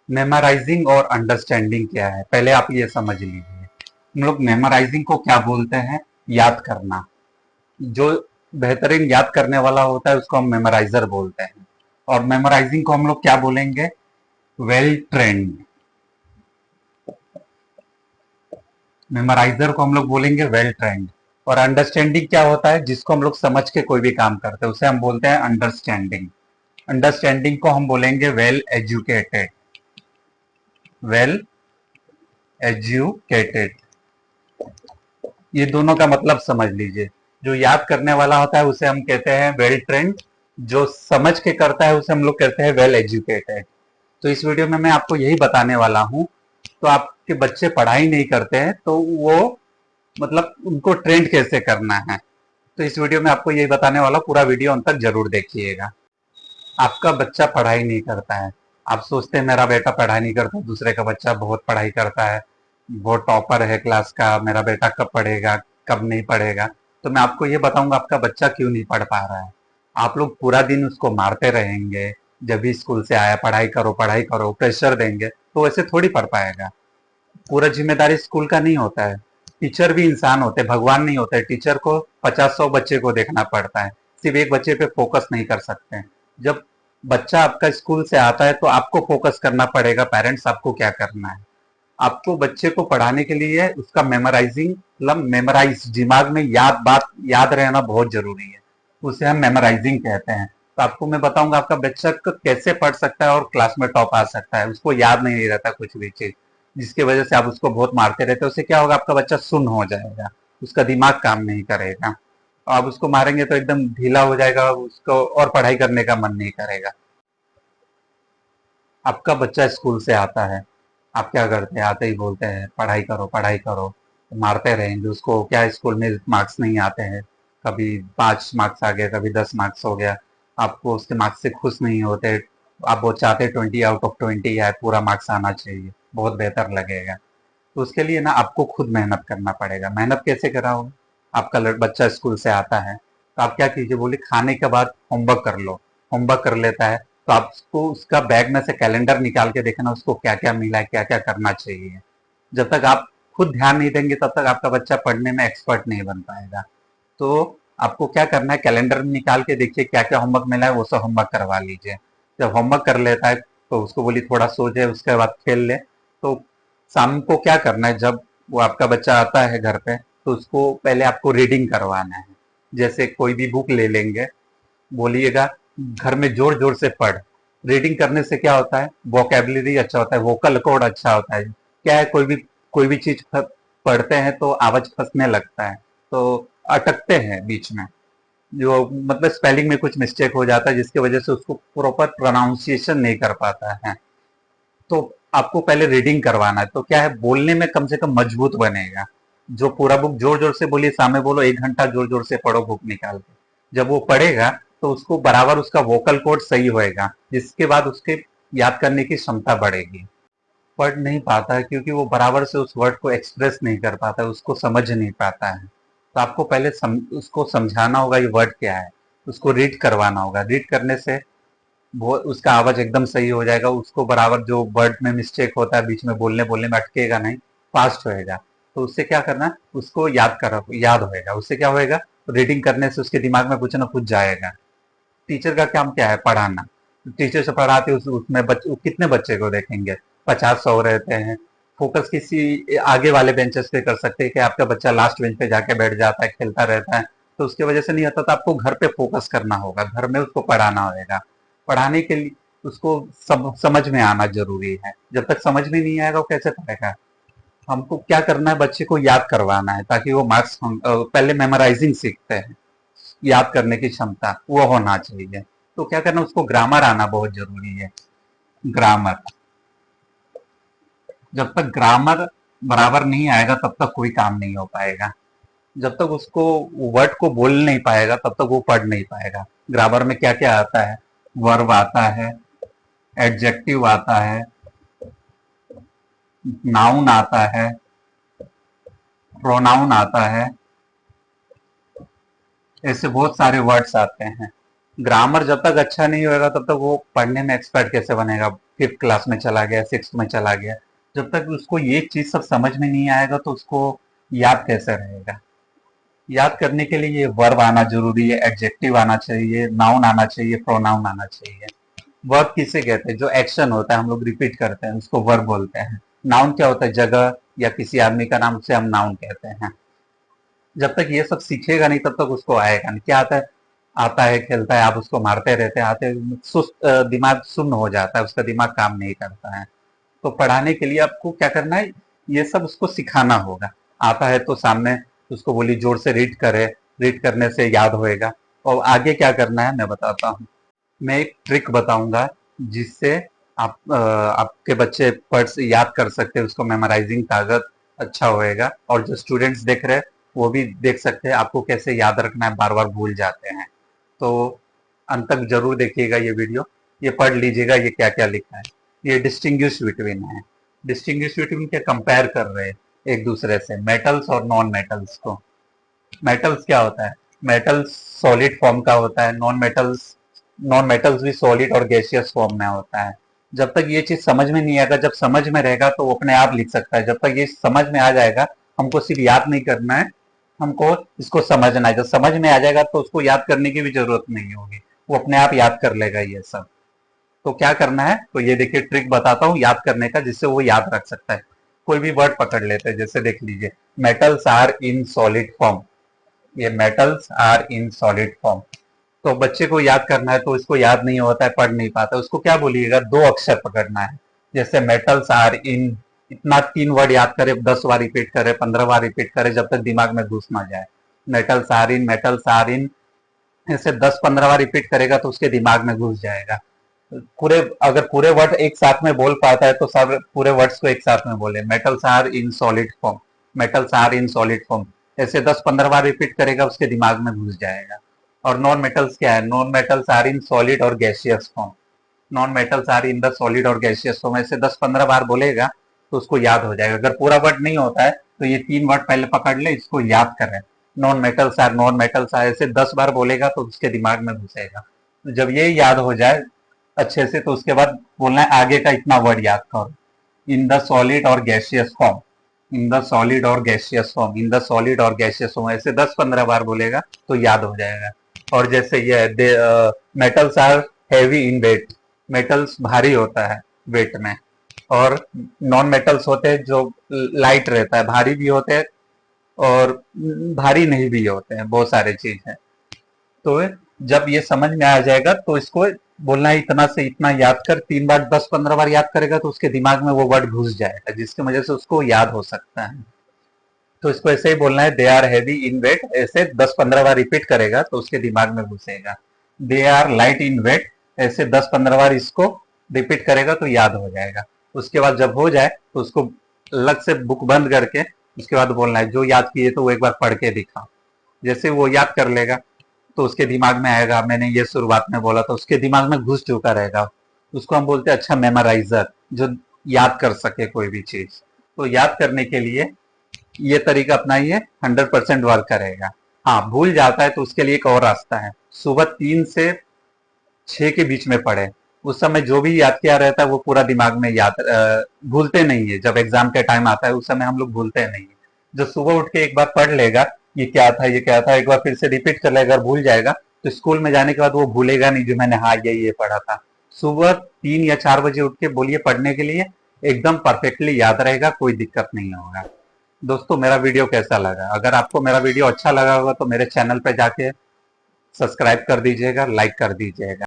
Memorising और understanding क्या है, पहले आप ये समझ लीजिए। हम लोग मेमोराइजिंग को क्या बोलते हैं? याद करना। जो बेहतरीन याद करने वाला होता है उसको हम मेमोराइजर बोलते हैं। और मेमोराइजिंग को हम लोग क्या बोलेंगे? Well trained. मेमोराइजर को हम लोग बोलेंगे वेल ट्रेंड। और अंडरस्टैंडिंग क्या होता है? जिसको हम लोग समझ के कोई भी काम करते हैं उसे हम बोलते हैं अंडरस्टैंडिंग। अंडरस्टैंडिंग को हम बोलेंगे वेल एजुकेटेड। Well educated. ये दोनों का मतलब समझ लीजिए। जो याद करने वाला होता है उसे हम कहते हैं वेल ट्रेंड। जो समझ के करता है उसे हम लोग कहते हैं वेल एजुकेटेड। तो इस वीडियो में मैं आपको यही बताने वाला हूं। तो आपके बच्चे पढ़ाई नहीं करते हैं तो वो मतलब उनको ट्रेंड कैसे करना है, तो इस वीडियो में आपको यही बताने वाला। पूरा वीडियो अंत तक जरूर देखिएगा। आपका बच्चा पढ़ाई नहीं करता है। आप सोचते हैं मेरा बेटा पढ़ाई नहीं करता, दूसरे का बच्चा बहुत पढ़ाई करता है, बहुत टॉपर है क्लास का, मेरा बेटा कब पढ़ेगा, कब नहीं पढ़ेगा। तो मैं आपको ये बताऊंगा आपका बच्चा क्यों नहीं पढ़ पा रहा है। आप लोग पूरा दिन उसको मारते रहेंगे, जब भी स्कूल से आया पढ़ाई करो प्रेशर देंगे तो वैसे थोड़ी पढ़ पाएगा। पूरा जिम्मेदारी स्कूल का नहीं होता है। टीचर भी इंसान होते हैं, भगवान नहीं होते। टीचर को 50-100 बच्चे को देखना पड़ता है, सिर्फ एक बच्चे पे फोकस नहीं कर सकते हैं। जब बच्चा आपका स्कूल से आता है तो आपको फोकस करना पड़ेगा। पेरेंट्स आपको क्या करना है, आपको बच्चे को पढ़ाने के लिए उसका मेमोराइजिंग मतलब मेमोराइज दिमाग में याद बात याद रहना बहुत जरूरी है। उसे हम मेमोराइजिंग कहते हैं। तो आपको मैं बताऊंगा आपका बच्चा कैसे पढ़ सकता है और क्लास में टॉप आ सकता है। उसको याद नहीं रहता कुछ भी चीज, जिसकी वजह से आप उसको बहुत मारते रहते हो। उससे क्या होगा? आपका बच्चा सुन्न हो जाएगा, उसका दिमाग काम नहीं करेगा। आप उसको मारेंगे तो एकदम ढीला हो जाएगा, उसको और पढ़ाई करने का मन नहीं करेगा। आपका बच्चा स्कूल से आता है, आप क्या करते हैं? आते ही बोलते हैं पढ़ाई करो पढ़ाई करो, तो मारते रहेंगे उसको। क्या स्कूल में मार्क्स नहीं आते हैं? कभी 5 मार्क्स आ गया, कभी 10 मार्क्स हो गया, आपको उसके मार्क्स से खुश नहीं होते। आप वो चाहते 20 आउट ऑफ 20 आए, पूरा मार्क्स आना चाहिए, बहुत बेहतर लगेगा। तो उसके लिए ना आपको खुद मेहनत करना पड़ेगा। मेहनत कैसे कराओगे? आपका बच्चा स्कूल से आता है तो आप क्या कीजिए, बोले खाने के बाद होमवर्क कर लो। होमवर्क कर लेता है तो आपको उसका बैग में से कैलेंडर निकाल के देखना उसको क्या क्या मिला है, क्या क्या करना चाहिए। जब तक आप खुद ध्यान नहीं देंगे तब तक आपका बच्चा पढ़ने में एक्सपर्ट नहीं बन पाएगा। तो आपको क्या करना है, कैलेंडर में निकाल के देखिए क्या क्या होमवर्क मिला है, वो सब होमवर्क करवा लीजिए। जब होमवर्क कर लेता है तो उसको बोलिए थोड़ा सो जाए, उसके बाद खेल ले। तो शाम को क्या करना है, जब वो आपका बच्चा आता है घर पे तो उसको पहले आपको रीडिंग करवाना है। जैसे कोई भी बुक ले लेंगे, बोलिएगा घर में जोर जोर से पढ़। रीडिंग करने से क्या होता है? वोकेबलरी अच्छा होता है, वोकल कोड अच्छा होता है। क्या है, कोई भी चीज पढ़ते हैं तो आवाज फंसने लगता है, तो अटकते हैं बीच में, जो मतलब स्पेलिंग में कुछ मिस्टेक हो जाता है जिसकी वजह से उसको प्रॉपर प्रोनाउंसिएशन नहीं कर पाता है। तो आपको पहले रीडिंग करवाना है, तो क्या है, बोलने में कम से कम मजबूत बनेगा। जो पूरा बुक जोर जोर से बोलिए, सामने बोलो 1 घंटा जोर जोर से पढ़ो बुक निकाल के, जब वो पढ़ेगा तो उसको बराबर उसका वोकल कोड सही होएगा, जिसके बाद उसके याद करने की क्षमता बढ़ेगी। पढ़ नहीं पाता है क्योंकि वो बराबर से उस वर्ड को एक्सप्रेस नहीं कर पाता है, उसको समझ नहीं पाता है। तो आपको पहले उसको समझाना होगा ये वर्ड क्या है, उसको रीड करवाना होगा। रीड करने से वो उसका आवाज एकदम सही हो जाएगा, उसको बराबर जो वर्ड में मिस्टेक होता है बीच में बोलने बोलने में अटकेगा नहीं, फास्ट होएगा। तो उससे क्या करना, उसको याद होएगा। उससे क्या होएगा, रीडिंग करने से उसके दिमाग में कुछ ना कुछ जाएगा। टीचर का काम क्या है? पढ़ाना। टीचर से पढ़ाते उसमें कितने बच्चे को देखेंगे? 50-100 रहते हैं। फोकस किसी आगे वाले बेंचेस पे कर सकते हैं कि आपका बच्चा लास्ट बेंच पे जाके बैठ जाता है, खेलता रहता है, तो उसकी वजह से नहीं होता। तो आपको घर पे फोकस करना होगा, घर में उसको पढ़ाना होगा। पढ़ाने के लिए उसको समझ में आना जरूरी है। जब तक समझ में नहीं आएगा वो कैसे पढ़ेगा? हमको क्या करना है, बच्चे को याद करवाना है ताकि वो मार्क्स पहले मेमोराइजिंग सीखते हैं। याद करने की क्षमता वो होना चाहिए। तो क्या करना, उसको ग्रामर आना बहुत जरूरी है। ग्रामर, जब तक ग्रामर बराबर नहीं आएगा तब तक कोई काम नहीं हो पाएगा। जब तक उसको वर्ड को बोल नहीं पाएगा तब तक वो पढ़ नहीं पाएगा। ग्रामर में क्या क्या आता है? वर्ब आता है, एडजेक्टिव आता है, नाउन आता है, प्रोनाउन आता है, ऐसे बहुत सारे वर्ड्स आते हैं। ग्रामर जब तक अच्छा नहीं होगा तब तक वो पढ़ने में एक्सपर्ट कैसे बनेगा? फिफ्थ क्लास में चला गया, सिक्स में चला गया, जब तक उसको ये चीज सब समझ में नहीं आएगा तो उसको याद कैसे रहेगा? याद करने के लिए ये वर्ब आना जरूरी है, एडजेक्टिव आना चाहिए, नाउन आना चाहिए, प्रोनाउन आना चाहिए। वर्ब किसे कहते हैं? जो एक्शन होता है हम लोग रिपीट करते हैं उसको वर्ब बोलते हैं। नाउन क्या होता है? जगह या किसी आदमी का नाम, उसे हम नाउन कहते हैं। जब तक ये सब सीखेगा नहीं तब तक उसको आएगा नहीं। क्या आता है? आता है, खेलता है, आप उसको मारते रहते हैं, आते सुस्त, दिमाग सुन्न हो जाता है, उसका दिमाग काम नहीं करता है। तो पढ़ाने के लिए आपको क्या करना है? ये सब उसको सिखाना होगा। आता है तो सामने उसको बोलिए जोर से रीड करे, रीड करने से याद होएगा। और आगे क्या करना है मैं बताता हूँ। मैं एक ट्रिक बताऊंगा जिससे आपके बच्चे पढ़ से याद कर सकते हैं, उसको मेमोराइजिंग ताकत अच्छा होएगा, और जो स्टूडेंट्स देख रहे हैं वो भी देख सकते हैं आपको कैसे याद रखना है, बार बार भूल जाते हैं। तो अंत तक जरूर देखिएगा ये वीडियो, ये पढ़ लीजिएगा ये क्या क्या लिखा है। ये डिस्टिंग्विश बिटवीन है, डिस्टिंग्विश बिटवीन क्या कंपेयर कर रहे हैं एक दूसरे से, मेटल्स और नॉन मेटल्स को। मेटल्स क्या होता है? मेटल्स सॉलिड फॉर्म का होता है, नॉन मेटल्स भी सॉलिड और गैसियस फॉर्म में होता है। जब तक ये चीज समझ में नहीं आएगा, जब समझ में रहेगा तो वो अपने आप लिख सकता है। जब तक ये समझ में आ जाएगा, हमको सिर्फ याद नहीं करना है, हमको इसको समझना है। जब समझ में आ जाएगा तो उसको याद करने की भी जरूरत नहीं होगी, वो अपने आप याद कर लेगा ये सब। तो क्या करना है? तो ये देखिए ट्रिक बताता हूँ याद करने का, जिससे वो याद रख सकता है। कोई भी वर्ड पकड़ लेते हैं, जैसे देख लीजिए, metals are in solid form. ये metals are in solid form. तो बच्चे को याद करना है तो इसको याद नहीं होता है, पढ़ नहीं पाता, उसको क्या बोलिएगा? दो अक्षर पकड़ना है। जैसे मेटल्स आर इन, इतना 3 वर्ड याद करे, 10 बार रिपीट करे, 15 बार रिपीट करे, जब तक दिमाग में घुस ना जाए। Metals are in, metals are in, ऐसे 10-15 बार रिपीट करेगा तो उसके दिमाग में घुस जाएगा। पूरे, अगर पूरे वर्ड एक साथ में बोल पाता है तो सब पूरे वर्ड्स को एक साथ में बोले, metals are in solid form, metals are in solid form. ऐसे 10-15 बार रिपीट करेगा, उसके दिमाग में घुस जाएगा। और नॉन मेटल्स क्या है? Non metals are in solid और gaseous form. Non metals are in the solid और गैसियस फॉर्म, ऐसे 10-15 बार बोलेगा तो उसको याद हो जाएगा। अगर पूरा वर्ड नहीं होता है तो ये 3 वर्ड पहले पकड़ ले, इसको याद करें। Non metals are, non metals are, ऐसे 10 बार बोलेगा तो उसके दिमाग में घुसेगा। तो जब ये याद हो जाए अच्छे से तो उसके बाद बोलना है आगे का इतना वर्ड याद करो। इन द सॉलिड और gaseous form, in the solid और gaseous form, in the solid और गैसियस फॉर्म, ऐसे 10-15 बार बोलेगा तो याद हो जाएगा। और जैसे ये है, metals are heavy in weight, metals भारी होता है वेट में। और नॉन मेटल्स होते हैं जो लाइट रहता है, भारी भी होते हैं और भारी नहीं भी होते हैं, बहुत सारे चीज है। तो जब ये समझ में आ जाएगा तो इसको बोलना है इतना से इतना याद कर, 3 बार 10-15 बार याद करेगा तो उसके दिमाग में वो वर्ड घुस जाएगा, जिसकी वजह से उसको याद हो सकता है। तो इसको ऐसे ही बोलना है, they are heavy in weight, ऐसे 10-15 बार रिपीट करेगा तो उसके दिमाग में घुसेगा। They are light in weight, ऐसे 10-15 बार इसको रिपीट करेगा तो याद हो जाएगा। उसके बाद जब हो जाए तो उसको अलग से बुक बंद करके उसके बाद बोलना है जो याद किए तो वो एक बार पढ़ के दिखाओ। जैसे वो याद कर लेगा तो उसके दिमाग में आएगा, मैंने ये शुरुआत में बोला तो उसके दिमाग में घुस चुका रहेगा। उसको हम बोलते हैं अच्छा मेमोराइजर, जो याद कर सके कोई भी चीज। तो याद करने के लिए ये तरीका अपनाइए, 100% वर्क करेगा। हाँ, भूल जाता है तो उसके लिए एक और रास्ता है, सुबह 3 से 6 के बीच में पढ़े। उस समय जो भी याद किया रहता है वो पूरा दिमाग में याद, भूलते नहीं है। जब एग्जाम के टाइम आता है उस समय हम लोग भूलते नहीं है। जो सुबह उठ के एक बार पढ़ लेगा, ये क्या था ये क्या था, एक बार फिर से रिपीट कर लेगा, अगर भूल जाएगा तो स्कूल में जाने के बाद वो भूलेगा नहीं, जो मैंने हाँ ये पढ़ा था। सुबह 3 या 4 बजे उठ के बोलिए पढ़ने के लिए, एकदम परफेक्टली याद रहेगा, कोई दिक्कत नहीं होगा। दोस्तों मेरा वीडियो कैसा लगा? अगर आपको मेरा वीडियो अच्छा लगा होगा तो मेरे चैनल पे जाके सब्सक्राइब कर दीजिएगा, लाइक कर दीजिएगा।